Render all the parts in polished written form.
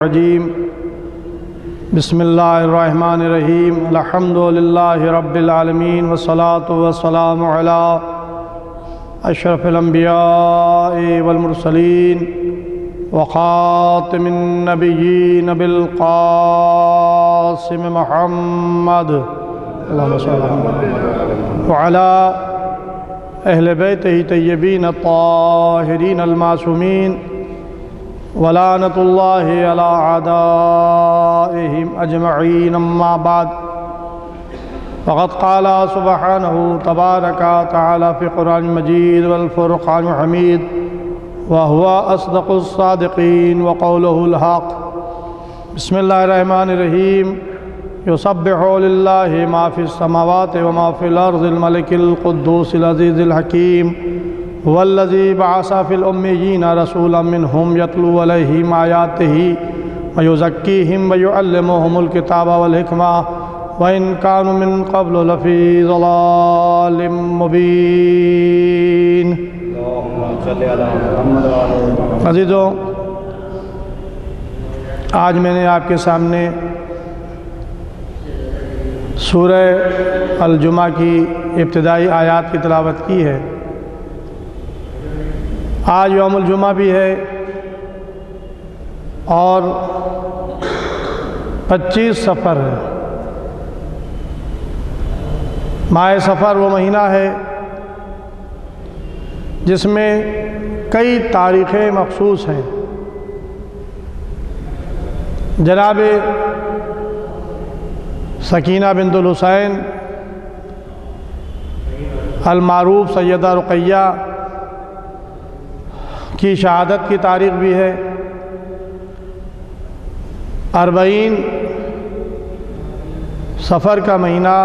الرجیم بسم اللہ الرحمن الرحیم الحمد للہ رب العالمین والصلاة والسلام علی اشرف الانبیاء والمرسلین وخاتم النبیین بالقاسم محمد اللہم صلی اللہ علیہ وسلم وعلی اہل بیتہ طیبین الطاہرین المعصومین ولعنۃ اللہ علی اعدائہم اجمعین اما بعد فقد قال سبحانہ تبارک تعالی فی قرآن مجید والفرقان حمید وهو اصدق الصادقین وقولہ الحق بسم اللہ الرحمن الرحیم یسبح للہ ما فی السماوات وما فی الارض الملک القدوس العزیز الحکیم والذی بعث فی الأمیین رسولا منہم یتلو علیہم آیاتہ ویزکیہم ویعلمہم الکتاب والحکمہ وإن كانوا من قبل لفی ضلال مبین۔ عزیزوں، آج میں نے آپ کے سامنے سورہ الجمعہ کی ابتدائی آیات کی تلاوت کی ہے۔ آج یوم الجمعہ بھی ہے اور 25 صفر ہے۔ ماہ صفر وہ مہینہ ہے جس میں کئی تاریخیں مخصوص ہیں۔ جناب سکینہ بنت الحسین المعروف سیدہ رقیہ کی شہادت کی تاریخ بھی ہے۔ 40 صفر کا مہینہ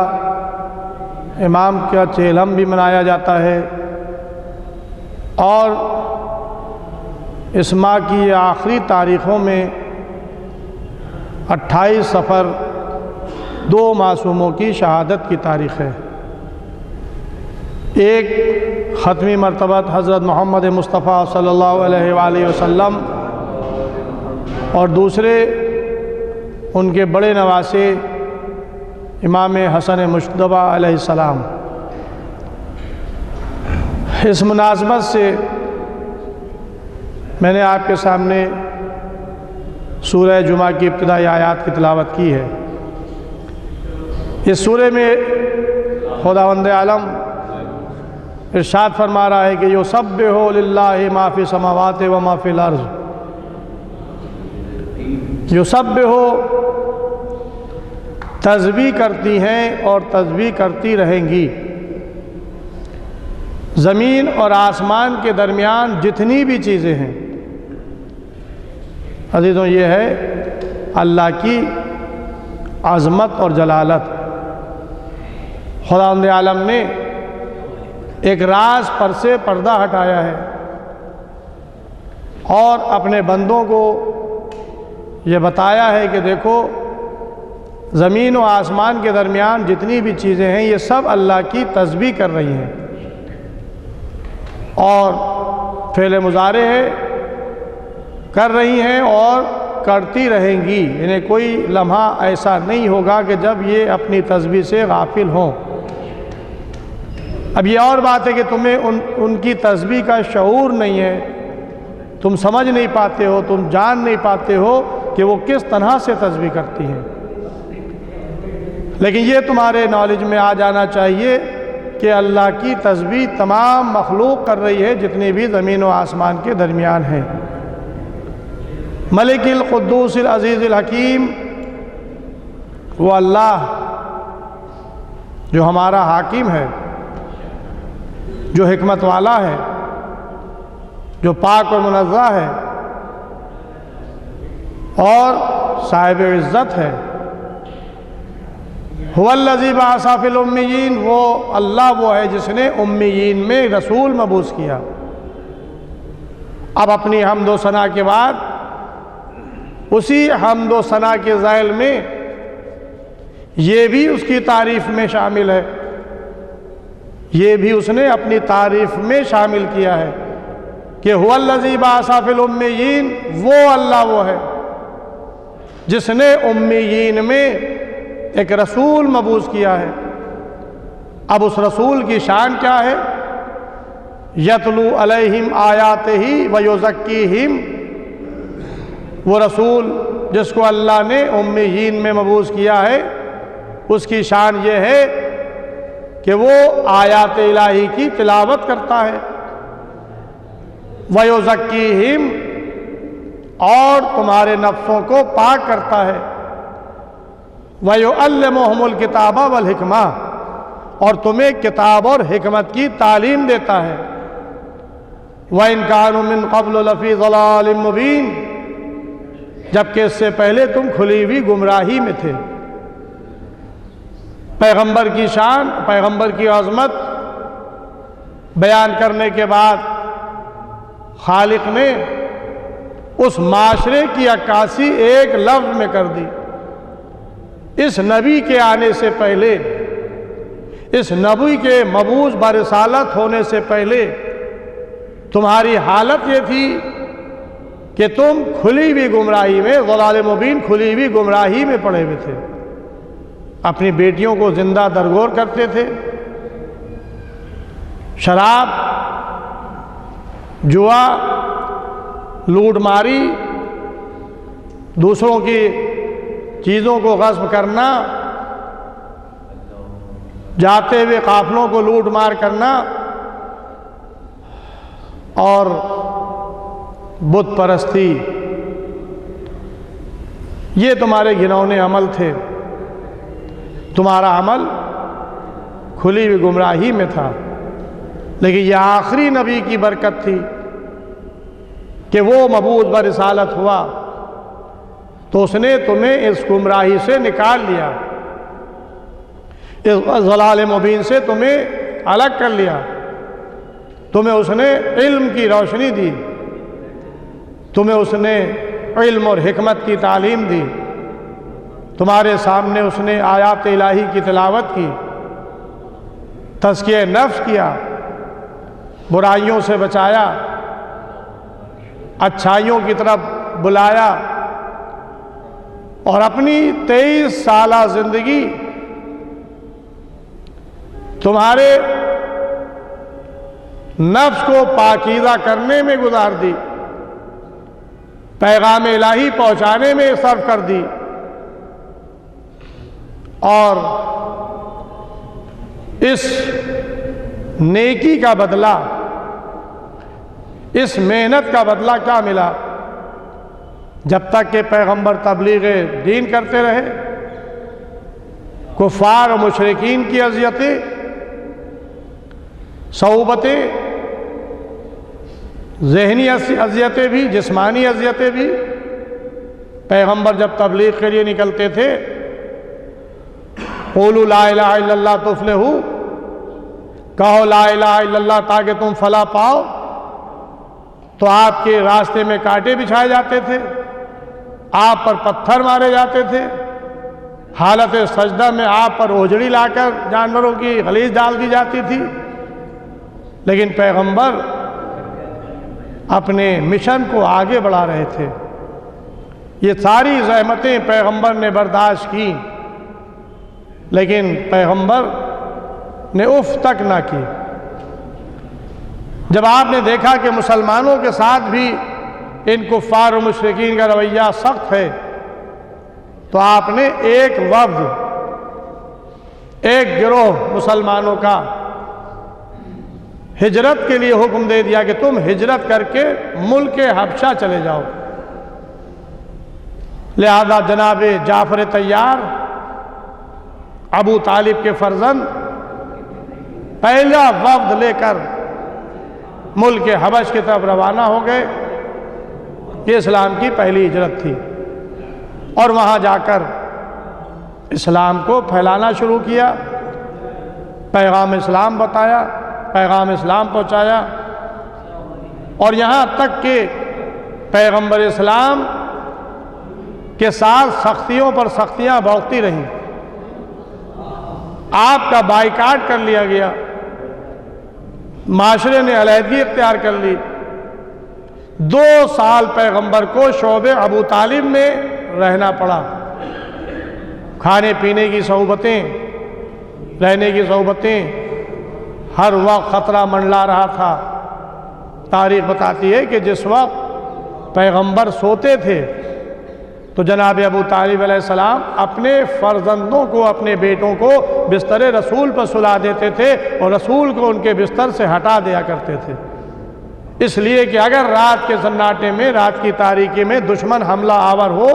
امام کا چہلم بھی منایا جاتا ہے، اور اس ماہ کی یہ آخری تاریخوں میں 28 صفر 2 معصوموں کی شہادت کی تاریخ ہے۔ ایک ختمی مرتبہ حضرت محمد مصطفیٰ صلی اللہ علیہ وآلہ وسلم، اور دوسرے ان کے بڑے نواسے امام حسن مجتبیٰ علیہ السلام۔ اس مناسبت سے میں نے آپ کے سامنے سورہ جمعہ کی ابتدائی آیات کی تلاوت کی ہے۔ اس سورہ میں خداوند عالم ارشاد فرما رہا ہے کہ یسبح للہ ما فی السماوات وما فی الارض۔ یسبح تسبیح کرتی ہیں اور تسبیح کرتی رہیں گی زمین اور آسمان کے درمیان جتنی بھی چیزیں ہیں۔ عزیزوں، یہ ہے اللہ کی عظمت اور جلالت۔ خداوند عالم نے ایک راز پر سے پردہ ہٹایا ہے اور اپنے بندوں کو یہ بتایا ہے کہ دیکھو، زمین و آسمان کے درمیان جتنی بھی چیزیں ہیں یہ سب اللہ کی تسبیح کر رہی ہیں، اور فعل مضارع ہے، کر رہی ہیں اور کرتی رہیں گی۔ یعنی کوئی لمحہ ایسا نہیں ہوگا کہ جب یہ اپنی تسبیح سے غافل ہوں۔ اب یہ اور بات ہے کہ تمہیں ان کی تسبیح کا شعور نہیں ہے، تم سمجھ نہیں پاتے ہو، تم جان نہیں پاتے ہو کہ وہ کس طرح سے تسبیح کرتی ہیں، لیکن یہ تمہارے نالج میں آ جانا چاہیے کہ اللہ کی تسبیح تمام مخلوق کر رہی ہے جتنے بھی زمین و آسمان کے درمیان ہیں۔ ملک القدوس العزیز الحکیم، وہ اللہ جو ہمارا حاکم ہے، جو حکمت والا ہے، جو پاک اور منزہ ہے اور صاحب عزت ہے۔ هو الذی بعث فی الامیین، وہ اللہ وہ ہے جس نے امیین میں رسول مبعوث کیا۔ اب اپنی حمد و ثنا کے بعد اسی حمد و ثنا کے ذیل میں یہ بھی اس کی تعریف میں شامل ہے، یہ بھی اس نے اپنی تعریف میں شامل کیا ہے کہ هو الذی بعث فی الامیین، وہ اللہ وہ ہے جس نے امیین میں ایک رسول مبعوث کیا ہے۔ اب اس رسول کی شان کیا ہے؟ یتلو علیہم آیاتہ ویزکیہم، وہ رسول جس کو اللہ نے امیین میں مبعوث کیا ہے، اس کی شان یہ ہے کہ وہ آیات الہی کی تلاوت کرتا ہے، ویزکیہم، اور تمہارے نفسوں کو پاک کرتا ہے، ویعلمہم الکتاب والحکمہ، اور تمہیں کتاب اور حکمت کی تعلیم دیتا ہے، وَإِن كَانُوا مِن قَبْلُ لَفِي ضَلَالٍ مُبِينٍ، جبکہ اس سے پہلے تم کھلی ہوئی گمراہی میں تھے۔ پیغمبر کی شان، پیغمبر کی عظمت بیان کرنے کے بعد خالق نے اس معاشرے کی عکاسی ایک لفظ میں کر دی۔ اس نبی کے آنے سے پہلے، اس نبی کے مبعوث برسالت ہونے سے پہلے تمہاری حالت یہ تھی کہ تم کھلی ہوئی گمراہی میں، ضلال مبین، کھلی ہوئی گمراہی میں پڑے ہوئے تھے، اپنی بیٹیوں کو زندہ درگور کرتے تھے، شراب، جوا، لوٹ ماری، دوسروں کی چیزوں کو غصب کرنا، جاتے ہوئے قافلوں کو لوٹ مار کرنا، اور بت پرستی، یہ تمہارے گھنونے عمل تھے۔ تمہارا عمل کھلی ہوئی گمراہی میں تھا، لیکن یہ آخری نبی کی برکت تھی کہ وہ مبعوث برسالت ہوا تو اس نے تمہیں اس گمراہی سے نکال لیا، اس ضلال مبین سے تمہیں الگ کر لیا، تمہیں اس نے علم کی روشنی دی، تمہیں اس نے علم اور حکمت کی تعلیم دی، تمہارے سامنے اس نے آیات الہی کی تلاوت کی، تزکیہ نفس کیا، برائیوں سے بچایا، اچھائیوں کی طرف بلایا، اور اپنی 23 سالہ زندگی تمہارے نفس کو پاکیزہ کرنے میں گزار دی، پیغام الہی پہنچانے میں صرف کر دی، اور اس نیکی کا بدلہ، اس محنت کا بدلہ کیا ملا؟ جب تک کہ پیغمبر تبلیغ دین کرتے رہے، کفار و مشرکین کی اذیتیں، صعوبتیں، ذہنی اذیتیں بھی، جسمانی اذیتیں بھی، پیغمبر جب تبلیغ کے لیے نکلتے تھے، قولوا لا الہ الا اللہ تفلحوا، کہو لا الہ الا اللہ تاکہ تم فلاح پاؤ، تو آپ کے راستے میں کانٹے بچھائے جاتے تھے، آپ پر پتھر مارے جاتے تھے، حالت سجدہ میں آپ پر اوجڑی لا کر جانوروں کی خلیج ڈال دی جاتی تھی، لیکن پیغمبر اپنے مشن کو آگے بڑھا رہے تھے۔ یہ ساری زحمتیں پیغمبر نے برداشت کی، لیکن پیغمبر نے اف تک نہ کی۔ جب آپ نے دیکھا کہ مسلمانوں کے ساتھ بھی ان کفار و مشرکین کا رویہ سخت ہے، تو آپ نے ایک وفد، ایک گروہ مسلمانوں کا ہجرت کے لیے حکم دے دیا کہ تم ہجرت کر کے ملک حبشہ چلے جاؤ۔ لہذا جناب جعفر طیار، ابو طالب کے فرزند، پہلا وفد لے کر ملک حبش کی طرف روانہ ہو گئے۔ یہ اسلام کی پہلی ہجرت تھی، اور وہاں جا کر اسلام کو پھیلانا شروع کیا، پیغام اسلام بتایا، پیغام اسلام پہنچایا، اور یہاں تک کہ پیغمبر اسلام کے ساتھ سختیوں پر سختیاں بڑھتی رہیں، آپ کا بائیکاٹ کر لیا گیا، معاشرے نے علیحدگی اختیار کر لی۔ 2 سال پیغمبر کو شعب ابو طالب میں رہنا پڑا۔ کھانے پینے کی صحبتیں، رہنے کی صحبتیں، ہر وقت خطرہ منڈلا رہا تھا۔ تاریخ بتاتی ہے کہ جس وقت پیغمبر سوتے تھے تو جناب ابو طالب علیہ السلام اپنے فرزندوں کو، اپنے بیٹوں کو بستر رسول پر سلا دیتے تھے اور رسول کو ان کے بستر سے ہٹا دیا کرتے تھے، اس لیے کہ اگر رات کے سناٹے میں، رات کی تاریکی میں دشمن حملہ آور ہو،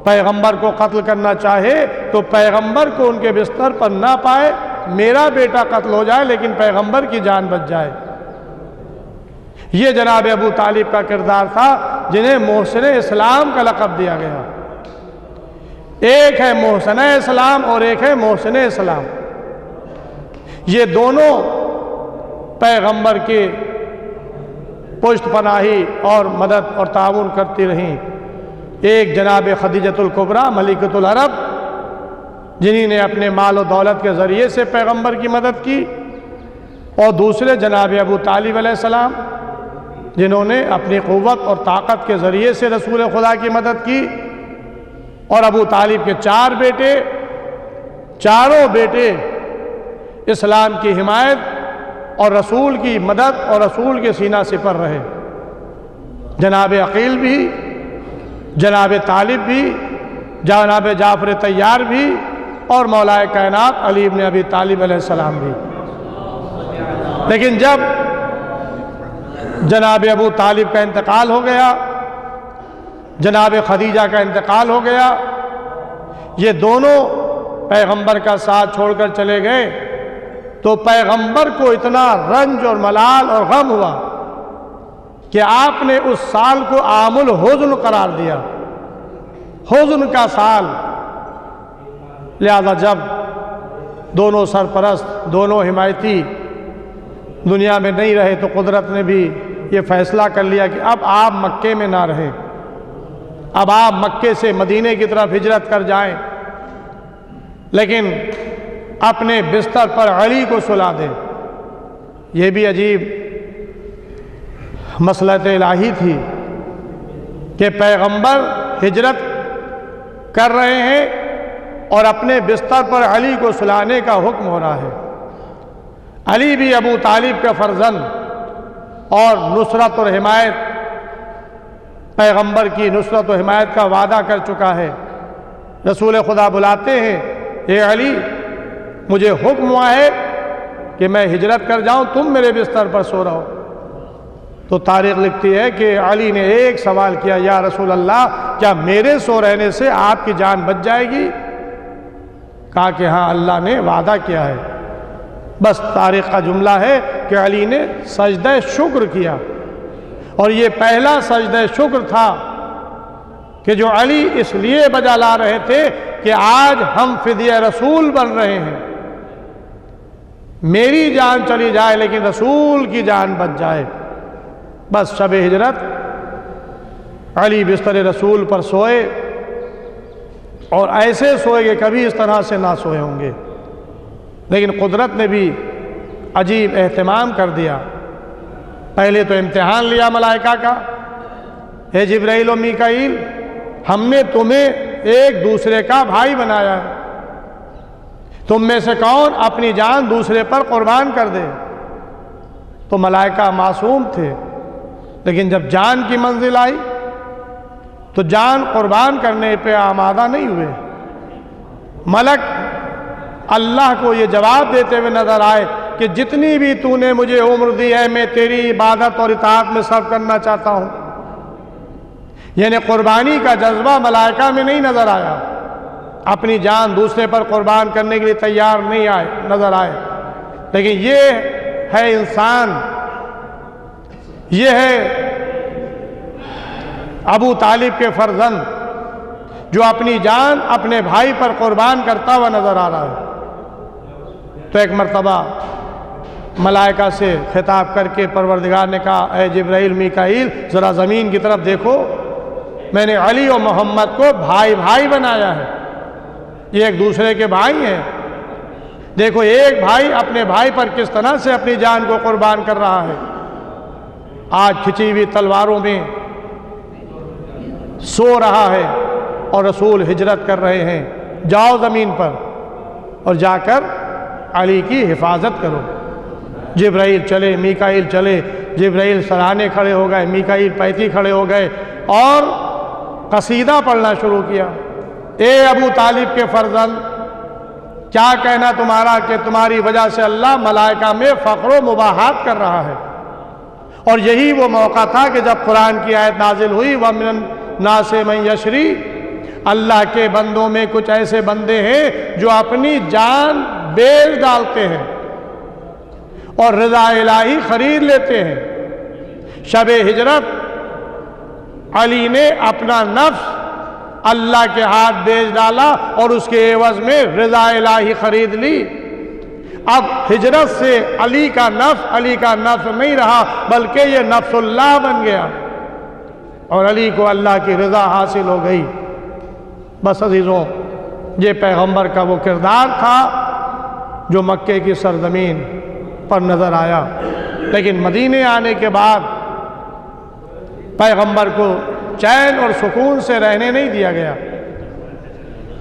پیغمبر کو قتل کرنا چاہے تو پیغمبر کو ان کے بستر پر نہ پائے، میرا بیٹا قتل ہو جائے لیکن پیغمبر کی جان بچ جائے۔ یہ جناب ابو طالب کا کردار تھا جنہیں محسن اسلام کا لقب دیا گیا۔ ایک ہے محسن اسلام اور ایک ہے محسن اسلام۔ یہ دونوں پیغمبر کے پشت پناہی اور مدد اور تعاون کرتی رہیں۔ ایک جناب خدیجۃ الکبریٰ ملکۃ العرب، جنہی نے اپنے مال و دولت کے ذریعے سے پیغمبر کی مدد کی، اور دوسرے جناب ابو طالب علیہ السلام، جنہوں نے اپنی قوت اور طاقت کے ذریعے سے رسول خدا کی مدد کی۔ اور ابو طالب کے 4 بیٹے، چاروں بیٹے اسلام کی حمایت اور رسول کی مدد اور رسول کے سینہ سپر رہے۔ جناب عقیل بھی، جناب طالب بھی، جناب جعفر طیار بھی، اور مولا کائنات علی بن ابی طالب علیہ السلام بھی۔ لیکن جب جناب ابو طالب کا انتقال ہو گیا، جناب خدیجہ کا انتقال ہو گیا، یہ دونوں پیغمبر کا ساتھ چھوڑ کر چلے گئے، تو پیغمبر کو اتنا رنج اور ملال اور غم ہوا کہ آپ نے اس سال کو عام الحزن قرار دیا، حزن کا سال۔ لہذا جب دونوں سرپرست، دونوں حمایتی دنیا میں نہیں رہے تو قدرت نے بھی یہ فیصلہ کر لیا کہ اب آپ مکے میں نہ رہیں، اب آپ مکے سے مدینے کی طرف ہجرت کر جائیں، لیکن اپنے بستر پر علی کو سلا دیں۔ یہ بھی عجیب مصلحت الہی تھی کہ پیغمبر ہجرت کر رہے ہیں اور اپنے بستر پر علی کو سلانے کا حکم ہو رہا ہے۔ علی بھی ابو طالب کا فرزند اور نصرت اور حمایت، پیغمبر کی نصرت و حمایت کا وعدہ کر چکا ہے۔ رسول خدا بلاتے ہیں، اے علی، مجھے حکم ہوا ہے کہ میں ہجرت کر جاؤں، تم میرے بستر پر سو رہو۔ تو تاریخ لکھتی ہے کہ علی نے ایک سوال کیا، یا رسول اللہ، کیا میرے سو رہنے سے آپ کی جان بچ جائے گی؟ کہا کہ ہاں، اللہ نے وعدہ کیا ہے۔ بس تاریخ کا جملہ ہے کہ علی نے سجدہ شکر کیا، اور یہ پہلا سجدہ شکر تھا کہ جو علی اس لیے بجا لا رہے تھے کہ آج ہم فدیہ رسول بن رہے ہیں، میری جان چلی جائے لیکن رسول کی جان بچ جائے۔ بس شب ہجرت علی بستر رسول پر سوئے، اور ایسے سوئے کہ کبھی اس طرح سے نہ سوئے ہوں گے۔ لیکن قدرت نے بھی عجیب اہتمام کر دیا۔ پہلے تو امتحان لیا ملائکہ کا، اے جبرائیل و میکائیل، ہم نے تمہیں ایک دوسرے کا بھائی بنایا ہے، تم میں سے کون اپنی جان دوسرے پر قربان کر دے؟ تو ملائکہ معصوم تھے، لیکن جب جان کی منزل آئی تو جان قربان کرنے پہ آمادہ نہیں ہوئے۔ ملک اللہ کو یہ جواب دیتے ہوئے نظر آئے کہ جتنی بھی تو نے مجھے عمر دی ہے، میں تیری عبادت اور اطاعت میں صرف کرنا چاہتا ہوں۔ یعنی قربانی کا جذبہ ملائکہ میں نہیں نظر آیا، اپناپنی جان دوسرے پر قربان کرنے کے لیے تیار نہیں نظر آئے۔ لیکن یہ ہے انسان، یہ ہے ابو طالب کے فرزند جو اپنی جان اپنے بھائی پر قربان کرتا ہوا نظر آ رہا ہے۔ تو ایک مرتبہ ملائکہ سے خطاب کر کے پروردگار نے کہا، اے جبرائیل میکائیل، ذرا زمین کی طرف دیکھو، میں نے علی و محمد کو بھائی بھائی بنایا ہے، یہ ایک دوسرے کے بھائی ہیں۔ دیکھو ایک بھائی اپنے بھائی پر کس طرح سے اپنی جان کو قربان کر رہا ہے۔ آج کھچی ہوئی تلواروں میں سو رہا ہے، اور رسول ہجرت کر رہے ہیں، جاؤ زمین پر اور جا کر علی کی حفاظت کرو۔ جبرائیل چلے، میکائیل چلے، جبرائیل سرانے کھڑے ہو گئے، میکائیل پیتی کھڑے ہو گئے اور قصیدہ پڑھنا شروع کیا۔ اے ابو طالب کے فرزند، کیا کہنا تمہارا کہ تمہاری وجہ سے اللہ ملائکہ میں فخر و مباحات کر رہا ہے۔ اور یہی وہ موقع تھا کہ جب قرآن کی آیت نازل ہوئی وَمِنَ النَّاسِ مَن یشری، اللہ کے بندوں میں کچھ ایسے بندے ہیں جو اپنی جان بیچ ڈالتے ہیں اور رضا الہی خرید لیتے ہیں۔ شب ہجرت علی نے اپنا نفس اللہ کے ہاتھ بیچ ڈالا اور اس کے عوض میں رضا الہی خرید لی۔ اب ہجرت سے علی کا نفس نہیں رہا بلکہ یہ نفس اللہ بن گیا اور علی کو اللہ کی رضا حاصل ہو گئی۔ بس عزیزوں، یہ پیغمبر کا وہ کردار تھا جو مکے کی سرزمین پر نظر آیا، لیکن مدینے آنے کے بعد پیغمبر کو چین اور سکون سے رہنے نہیں دیا گیا۔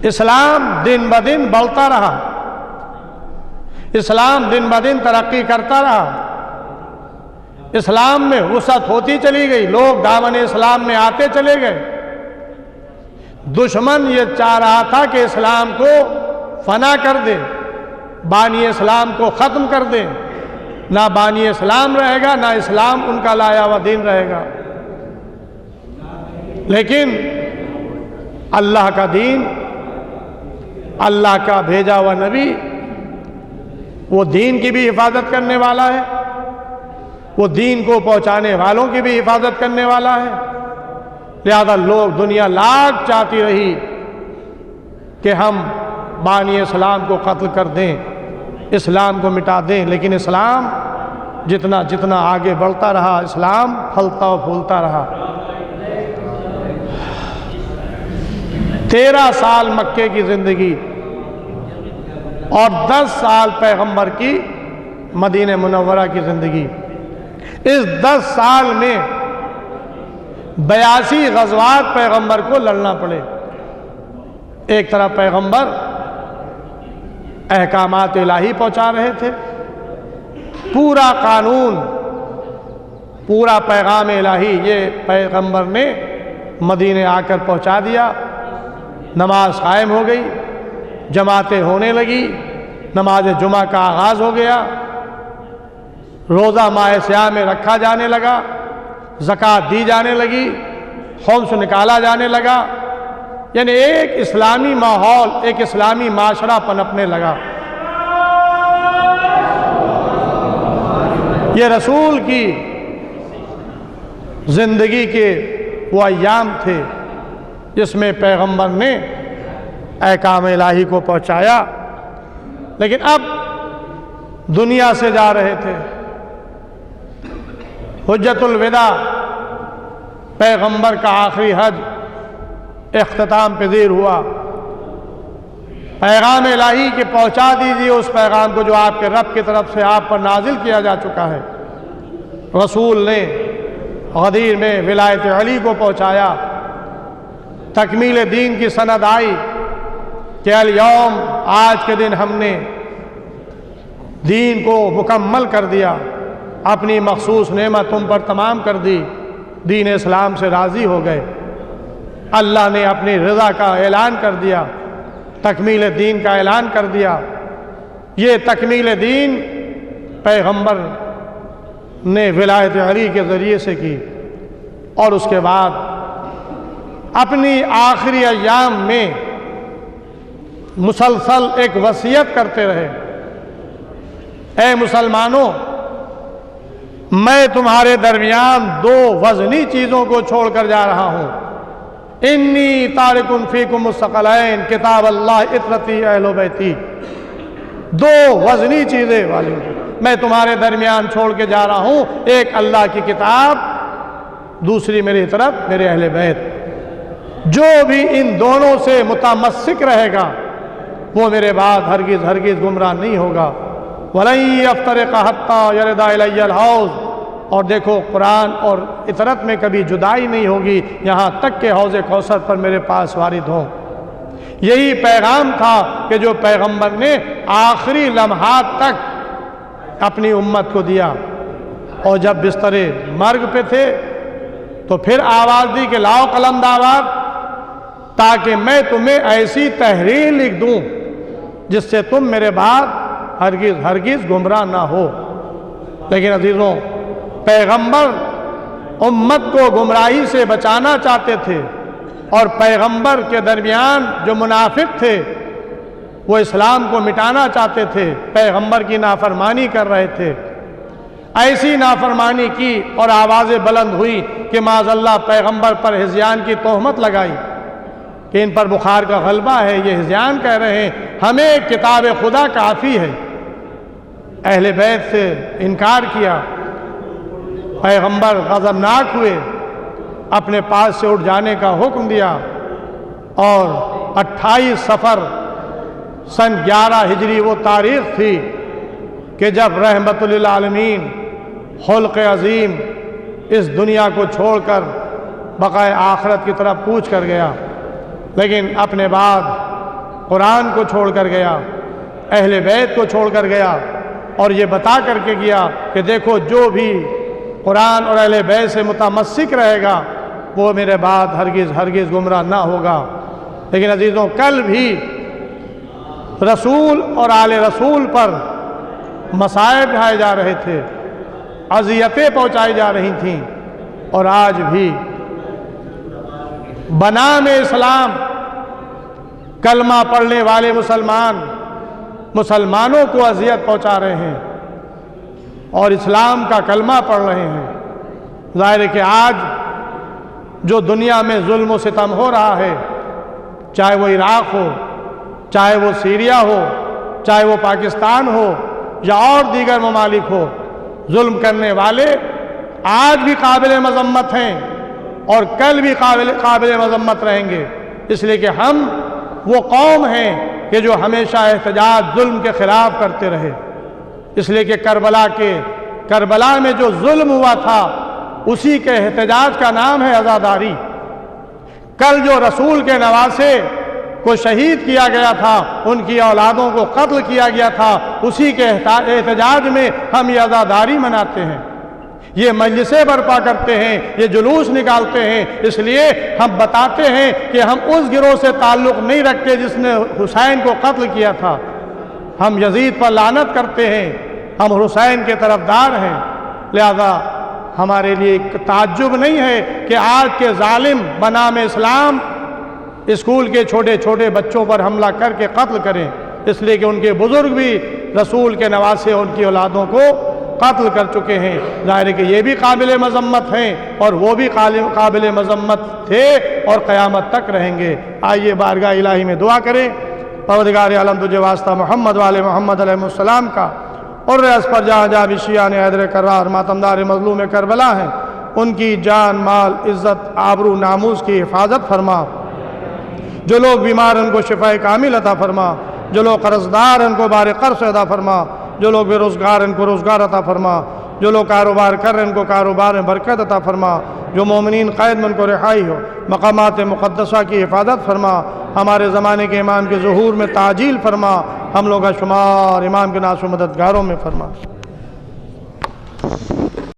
اسلام دن بدن بڑھتا رہا، اسلام دن بدن ترقی کرتا رہا، اسلام میں وسعت ہوتی چلی گئی، لوگ دامن اسلام میں آتے چلے گئے۔ دشمن یہ چاہ رہا تھا کہ اسلام کو فنا کر دے، بانی اسلام کو ختم کر دے، نہ بانی اسلام رہے گا نہ اسلام ان کا لایا ہوا دین رہے گا۔ لیکن اللہ کا دین، اللہ کا بھیجا ہوا نبی، وہ دین کی بھی حفاظت کرنے والا ہے، وہ دین کو پہنچانے والوں کی بھی حفاظت کرنے والا ہے۔ لہذا لوگ دنیا لاکھ چاہتی رہی کہ ہم بانی اسلام کو قتل کر دیں، اسلام کو مٹا دیں، لیکن اسلام جتنا جتنا آگے بڑھتا رہا، اسلام پھلتا و پھولتا رہا۔ 13 سال مکے کی زندگی اور 10 سال پیغمبر کی مدینہ منورہ کی زندگی، اس 10 سال میں 82 غزوات پیغمبر کو لڑنا پڑے۔ ایک طرف پیغمبر احکامات الہی پہنچا رہے تھے، پورا قانون، پورا پیغام الہی یہ پیغمبر نے مدینے آ کر پہنچا دیا۔ نماز قائم ہو گئی، جماعتیں ہونے لگی، نماز جمعہ کا آغاز ہو گیا، روزہ ماہ سیام میں رکھا جانے لگا، زکوٰۃ دی جانے لگی، خمس نکالا جانے لگا، یعنی ایک اسلامی ماحول، ایک اسلامی معاشرہ پنپنے لگا۔ یہ رسول کی زندگی کے وہ ایام تھے جس میں پیغمبر نے احکام الہی کو پہنچایا، لیکن اب دنیا سے جا رہے تھے۔ حجۃ الوداع، پیغمبر کا آخری حج اختتام پذیر ہوا۔ پیغام الہی کے پہنچا دیجیے اس پیغام کو جو آپ کے رب کی طرف سے آپ پر نازل کیا جا چکا ہے۔ رسول نے غدیر میں ولایت علی کو پہنچایا، تکمیل دین کی سند آئی کہ الیوم، آج کے دن ہم نے دین کو مکمل کر دیا، اپنی مخصوص نعمت تم پر تمام کر دی، دین اسلام سے راضی ہو گئے۔ اللہ نے اپنی رضا کا اعلان کر دیا، تکمیل دین کا اعلان کر دیا۔ یہ تکمیل دین پیغمبر نے ولایت علی کے ذریعے سے کی، اور اس کے بعد اپنی آخری ایام میں مسلسل ایک وصیت کرتے رہے، اے مسلمانوں، میں تمہارے درمیان 2 وزنی چیزوں کو چھوڑ کر جا رہا ہوں۔ انی تارک فیکم الثقلین، کتاب اللہ، اطرتی اہل بیتی۔ 2 وزنی چیزیں والی میں تمہارے درمیان چھوڑ کے جا رہا ہوں، ایک اللہ کی کتاب، دوسری میری طرف میرے اہل بیت۔ جو بھی ان دونوں سے متمسک رہے گا وہ میرے بعد ہرگز ہرگز گمراہ نہیں ہوگا۔ وَلَن يَفْتَرِقَ حَتَّى يَرِدَ إِلَيَّ الْحَوْض، اور دیکھو قرآن اور اطرت میں کبھی جدائی نہیں ہوگی، یہاں تک کہ حوض کوثر پر میرے پاس وارد ہوں۔ یہی پیغام تھا کہ جو پیغمبر نے آخری لمحات تک اپنی امت کو دیا، اور جب بستر مرگ پہ تھے تو پھر آواز دی کہ لاؤ قلم داور، تاکہ میں تمہیں ایسی تحریر لکھ دوں جس سے تم میرے بعد ہرگز گمراہ نہ ہو۔ لیکن عزیزوں، پیغمبر امت کو گمراہی سے بچانا چاہتے تھے، اور پیغمبر کے درمیان جو منافق تھے وہ اسلام کو مٹانا چاہتے تھے، پیغمبر کی نافرمانی کر رہے تھے۔ ایسی نافرمانی کی اور آوازیں بلند ہوئی کہ معاذ اللہ پیغمبر پر ہذیان کی تہمت لگائی کہ ان پر بخار کا غلبہ ہے، یہ ہذیان کہہ رہے ہیں، ہمیں کتاب خدا کافی ہے۔ اہل بیت سے انکار کیا، پیغمبر غضبناک ہوئے، اپنے پاس سے اٹھ جانے کا حکم دیا، اور 28 صفر سن 11 ہجری وہ تاریخ تھی کہ جب رحمت للعالمین خلق عظیم اس دنیا کو چھوڑ کر بقائے آخرت کی طرف کوچ کر گیا، لیکن اپنے بعد قرآن کو چھوڑ کر گیا، اہل بیت کو چھوڑ کر گیا، اور یہ بتا کر کے گیا کہ دیکھو جو بھی قرآن اور اہل بیت سے متمسک رہے گا وہ میرے بعد ہرگز گمراہ نہ ہوگا۔ لیکن عزیزوں، کل بھی رسول اور آل رسول پر مصائب ڈھائے جا رہے تھے، اذیتیں پہنچائی جا رہی تھیں، اور آج بھی بنام اسلام کلمہ پڑھنے والے مسلمانوں کو اذیت پہنچا رہے ہیں اور اسلام کا کلمہ پڑھ رہے ہیں۔ ظاہر ہے کہ آج جو دنیا میں ظلم و ستم ہو رہا ہے، چاہے وہ عراق ہو، چاہے وہ سیریا ہو، چاہے وہ پاکستان ہو یا اور دیگر ممالک ہو، ظلم کرنے والے آج بھی قابل مذمت ہیں اور کل بھی قابل مذمت رہیں گے، اس لیے کہ ہم وہ قوم ہیں کہ جو ہمیشہ احتجاج ظلم کے خلاف کرتے رہے۔ اس لیے کہ کربلا میں جو ظلم ہوا تھا اسی کے احتجاج کا نام ہے عزاداری۔ کل جو رسول کے نواسے کو شہید کیا گیا تھا، ان کی اولادوں کو قتل کیا گیا تھا، اسی کے احتجاج میں ہم یہ عزاداری مناتے ہیں، یہ مجلسیں برپا کرتے ہیں، یہ جلوس نکالتے ہیں۔ اس لیے ہم بتاتے ہیں کہ ہم اس گروہ سے تعلق نہیں رکھتے جس نے حسین کو قتل کیا تھا، ہم یزید پر لعنت کرتے ہیں، ہم حسین کے طرفدار ہیں۔ لہذا ہمارے لیے تعجب نہیں ہے کہ آج کے ظالم بنام اسلام اسکول کے چھوٹے چھوٹے بچوں پر حملہ کر کے قتل کریں، اس لیے کہ ان کے بزرگ بھی رسول کے نواسے ان کی اولادوں کو قتل کر چکے ہیں۔ ظاہر ہے کہ یہ بھی قابل مذمت ہیں اور وہ بھی قابل مذمت تھے اور قیامت تک رہیں گے۔ آئیے بارگاہ الہی میں دعا کریں، پروردگار عالم تجھے واسطہ محمد والے محمد علیہ السلام کا، اور اس پر جہاں جہاں بھی شیعان حیدر کرار ماتمدار مظلوم کربلا ہیں ان کی جان مال عزت آبرو ناموس کی حفاظت فرما، جو لوگ بیمار ان کو شفاء کامل عطا فرما، جو لوگ قرضدار ان کو بار قرض عطا فرما، جو لوگ بے روزگار ان کو روزگار عطا فرما، جو لوگ کاروبار کر رہے ہیں ان کو کاروبار میں برکت عطا فرما، جو مومنین قید میں ان کو رہائی ہو، مقامات مقدسہ کی حفاظت فرما، ہمارے زمانے کے امام کے ظہور میں تعجیل فرما، ہم لوگ کا شمار امام کے ناصر مددگاروں میں فرما۔